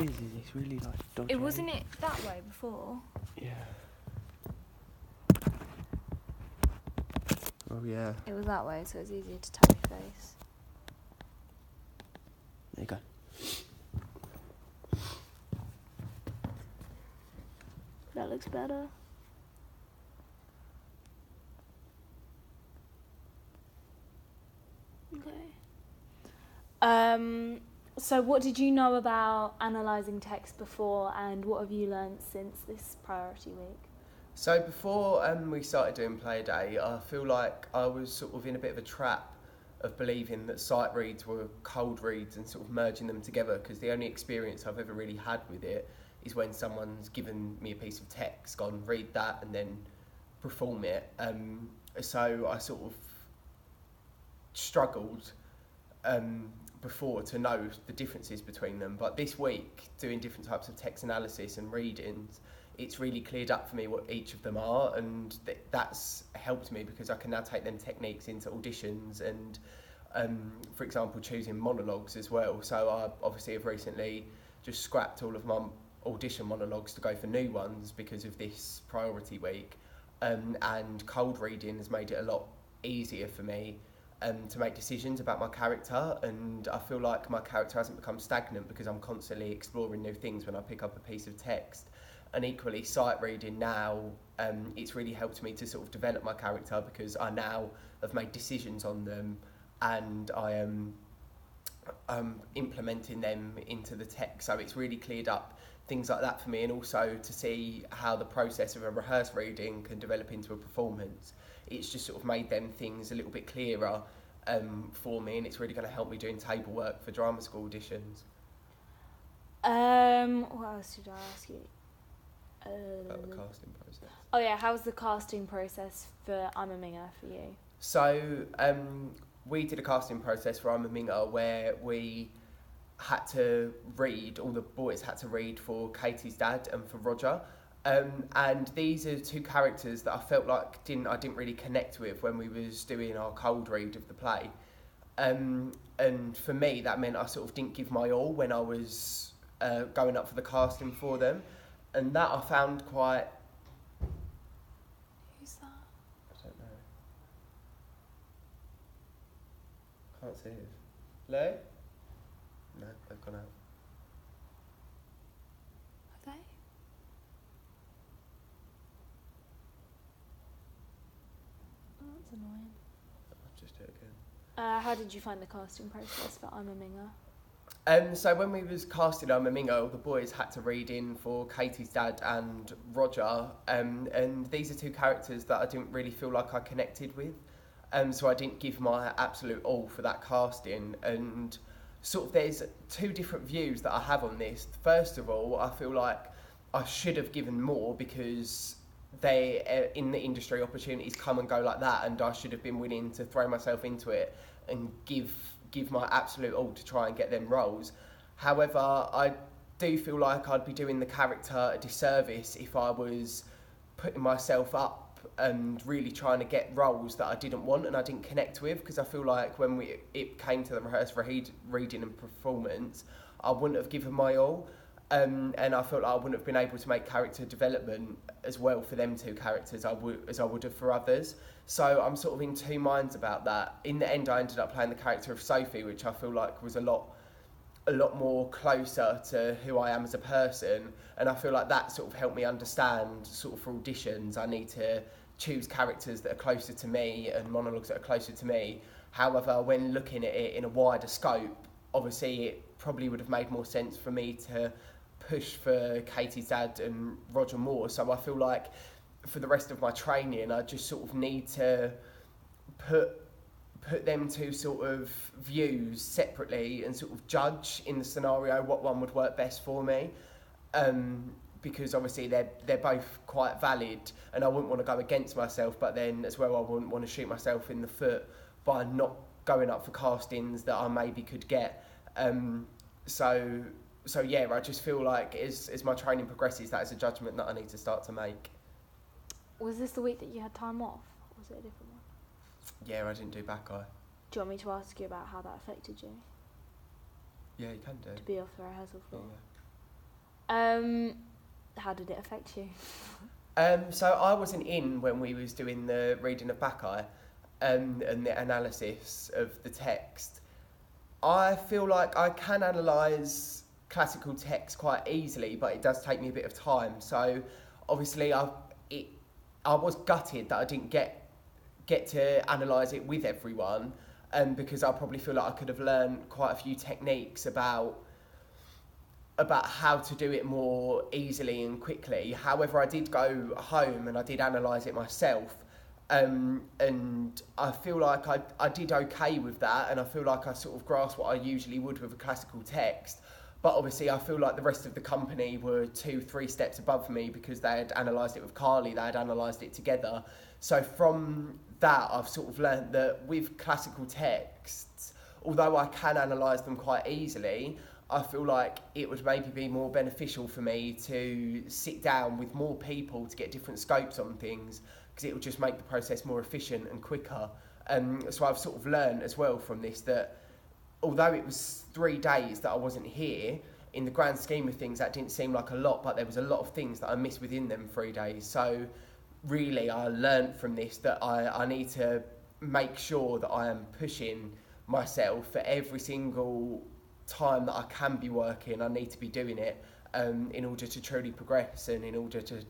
it's really like dodgy. It wasn't it that way before? Yeah. Oh yeah. It was that way, so it's easier to tap your face. There you go. That looks better. Okay. So what did you know about analysing text before, and what have you learnt since this priority week? So before we started doing Play Day, I feel like I was sort of in a bit of a trap of believing that sight reads were cold reads and sort of merging them together, because the only experience I've ever really had with it is when someone's given me a piece of text, gone read that and then perform it. So I sort of struggled before to know the differences between them, but this week doing different types of text analysis and readings, it's really cleared up for me what each of them are, and that's helped me because I can now take them techniques into auditions and for example choosing monologues as well. So I obviously have recently just scrapped all of my audition monologues to go for new ones because of this priority week, and cold reading has made it a lot easier for me to make decisions about my character, and I feel like my character hasn't become stagnant because I'm constantly exploring new things when I pick up a piece of text. And equally, sight reading now, it's really helped me to sort of develop my character because I now have made decisions on them, and I am implementing them into the text. So it's really cleared up things like that for me, and also to see how the process of a rehearsed reading can develop into a performance. It's just sort of made them things a little bit clearer for me, and it's really going to help me doing table work for drama school auditions. What else did I ask you? About the casting process. Oh yeah, how's the casting process for I'm a Minger for you? So we did a casting process for I'm a Minger where we had to read, all the boys had to read for Katie's dad and for Roger. And these are two characters that I felt like I didn't really connect with when we was doing our cold read of the play. And for me, that meant I sort of didn't give my all when I was going up for the casting for them. And that I found quite... Who's that? I don't know. Can't see it. Hello? No, they've gone out. Have they? Oh, that's annoying. I'll just do it again. How did you find the casting process for I'm a Minger? So when we was casting I'm a Minger, all the boys had to read in for Katie's dad and Roger, and these are two characters that I didn't really feel like I connected with, so I didn't give my absolute all for that casting. And sort of there's two different views that I have on this. First of all, I feel like I should have given more because they in the industry opportunities come and go like that, and I should have been willing to throw myself into it and give my absolute all to try and get them roles. However, I do feel like I'd be doing the character a disservice if I was putting myself up and really trying to get roles that I didn't want and I didn't connect with, because I feel like when it came to the rehearsed reading and performance, I wouldn't have given my all. And I felt like I wouldn't have been able to make character development as well for them two characters as I would have for others. So I'm sort of in two minds about that. In the end, I ended up playing the character of Sophie, which I feel like was a lot more closer to who I am as a person, and I feel like that sort of helped me understand sort of for auditions I need to choose characters that are closer to me and monologues that are closer to me. However, when looking at it in a wider scope, obviously it probably would have made more sense for me to push for Katie's dad and Roger Moore. So I feel like for the rest of my training I just sort of need to put them two sort of views separately and sort of judge in the scenario what one would work best for me, because obviously they're both quite valid, and I wouldn't want to go against myself, but then as well I wouldn't want to shoot myself in the foot by not going up for castings that I maybe could get. So yeah, I just feel like as my training progresses, that is a judgment that I need to start to make. Was this the week that you had time off, or was it a different one? Yeah, I didn't do back eye. Do you want me to ask you about how that affected you? Yeah, you can do. To be off the rehearsal floor? How did it affect you? So I wasn't in when we was doing the reading of Bacchae and the analysis of the text. I feel like I can analyse classical text quite easily, but it does take me a bit of time. So obviously I was gutted that I didn't get to analyse it with everyone, because I probably feel like I could have learned quite a few techniques about how to do it more easily and quickly. However, I did go home and I did analyse it myself, and I feel like I did okay with that, and I feel like I sort of grasped what I usually would with a classical text. But obviously I feel like the rest of the company were 2-3 steps above me because they had analysed it with Carly, they had analysed it together. So from that I've sort of learned that with classical texts, although I can analyse them quite easily, I feel like it would maybe be more beneficial for me to sit down with more people to get different scopes on things, because it will just make the process more efficient and quicker. So I've sort of learned as well from this that although it was 3 days that I wasn't here, in the grand scheme of things that didn't seem like a lot, but there was a lot of things that I missed within them 3 days. So really I learned from this that I need to make sure that I am pushing myself for every single time that I can be working. I need to be doing it in order to truly progress, and in order to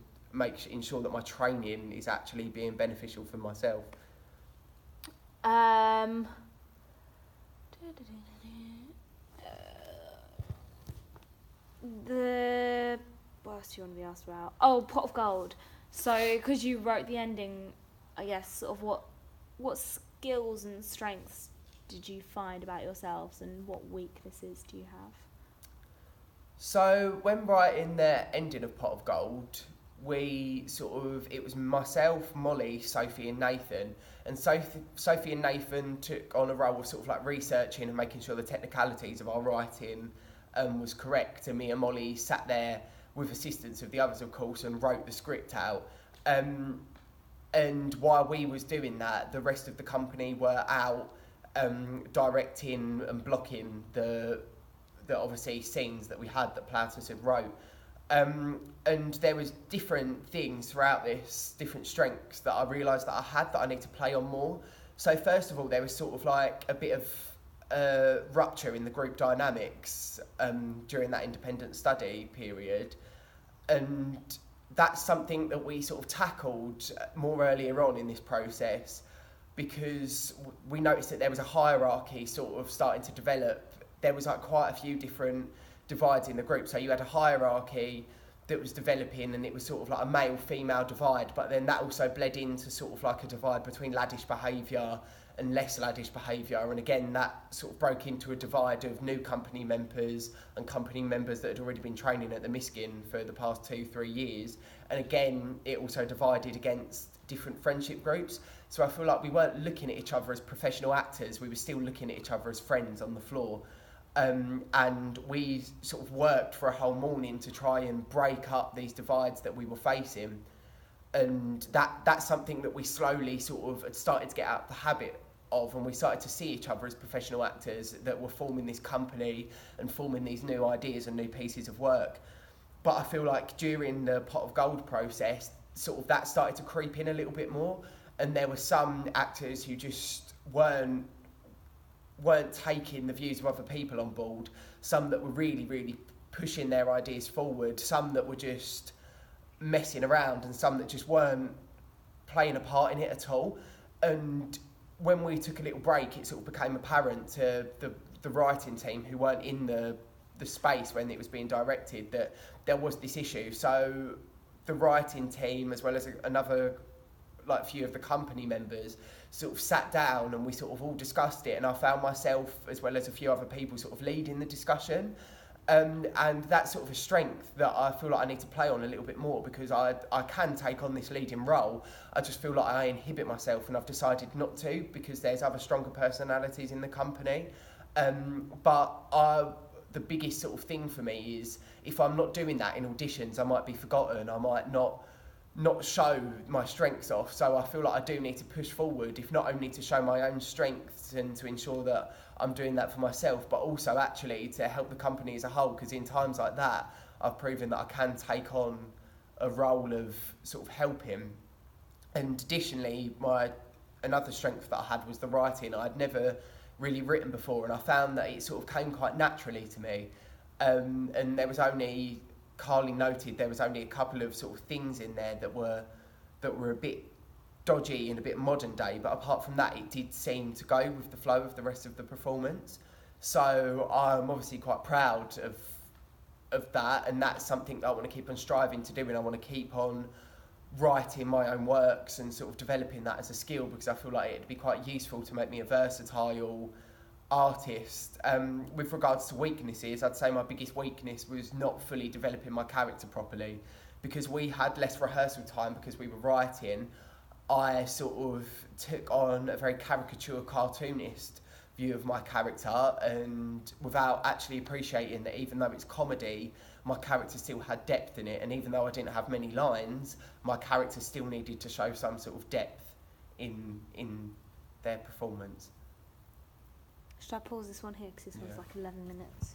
ensure that my training is actually being beneficial for myself. What else do you want to be asked about? Oh, Pot of Gold. So, because you wrote the ending, I guess, sort of what skills and strengths did you find about yourselves, and what weaknesses do you have? So when writing the ending of Pot of Gold, it was myself, Molly, Sophie and Nathan. And Sophie and Nathan took on a role of sort of like researching and making sure the technicalities of our writing was correct. And me and Molly sat there with assistance of the others, of course, and wrote the script out. And while we was doing that, the rest of the company were out directing and blocking the obviously scenes that we had that Plautus had wrote. And there was different things throughout this, different strengths that I realised that I had that I need to play on more. So first of all, there was sort of like a bit of rupture in the group dynamics during that independent study period. And that's something that we sort of tackled more earlier on in this process, because we noticed that there was a hierarchy sort of starting to develop. There was like quite a few different divides in the group. So you had a hierarchy that was developing, and it was sort of like a male-female divide, but then that also bled into sort of like a divide between laddish behaviour and less laddish behaviour. And again, that sort of broke into a divide of new company members and company members that had already been training at the Miskin for the past 2-3 years. And again, it also divided against different friendship groups. So I feel like we weren't looking at each other as professional actors, we were still looking at each other as friends on the floor. And we sort of worked for a whole morning to try and break up these divides that we were facing. And that's something that we slowly sort of had started to get out of the habit of, and we started to see each other as professional actors that were forming this company and forming these new ideas and new pieces of work. But I feel like during the Pot of Gold process, sort of that started to creep in a little bit more, and there were some actors who just weren't taking the views of other people on board, some that were really pushing their ideas forward, some that were just messing around, and some that just weren't playing a part in it at all. And when we took a little break, it sort of became apparent to the writing team, who weren't in the space when it was being directed, that there was this issue. So the writing team, as well as another few of the company members, sort of sat down and we sort of all discussed it, and I found myself, as well as a few other people, sort of leading the discussion. And that's sort of a strength that I feel like I need to play on a little bit more, because I can take on this leading role. I just feel like I inhibit myself, and I've decided not to, because there's other stronger personalities in the company. But the biggest sort of thing for me is, if I'm not doing that in auditions, I might be forgotten, I might not show my strengths off. So I feel like I do need to push forward, if not only to show my own strengths and to ensure that I'm doing that for myself, but also actually to help the company as a whole, because in times like that, I've proven that I can take on a role of sort of helping. And additionally, another strength that I had was the writing. I'd never really written before, and I found that it sort of came quite naturally to me. And there was only, Carly noted, there was only a couple of sort of things in there that were a bit dodgy and a bit modern day, but apart from that, it did seem to go with the flow of the rest of the performance. So I'm obviously quite proud of that, and that's something that I want to keep on striving to do, and I want to keep on writing my own works and sort of developing that as a skill, because I feel like it'd be quite useful to make me a versatile artist. With regards to weaknesses, I'd say my biggest weakness was not fully developing my character properly, because we had less rehearsal time because we were writing. I sort of took on a very caricature cartoonist view of my character, and without actually appreciating that even though it's comedy, my character still had depth in it, and even though I didn't have many lines, my character still needed to show some sort of depth in their performance. Should I pause this one here because this one's Yeah. like 11 minutes?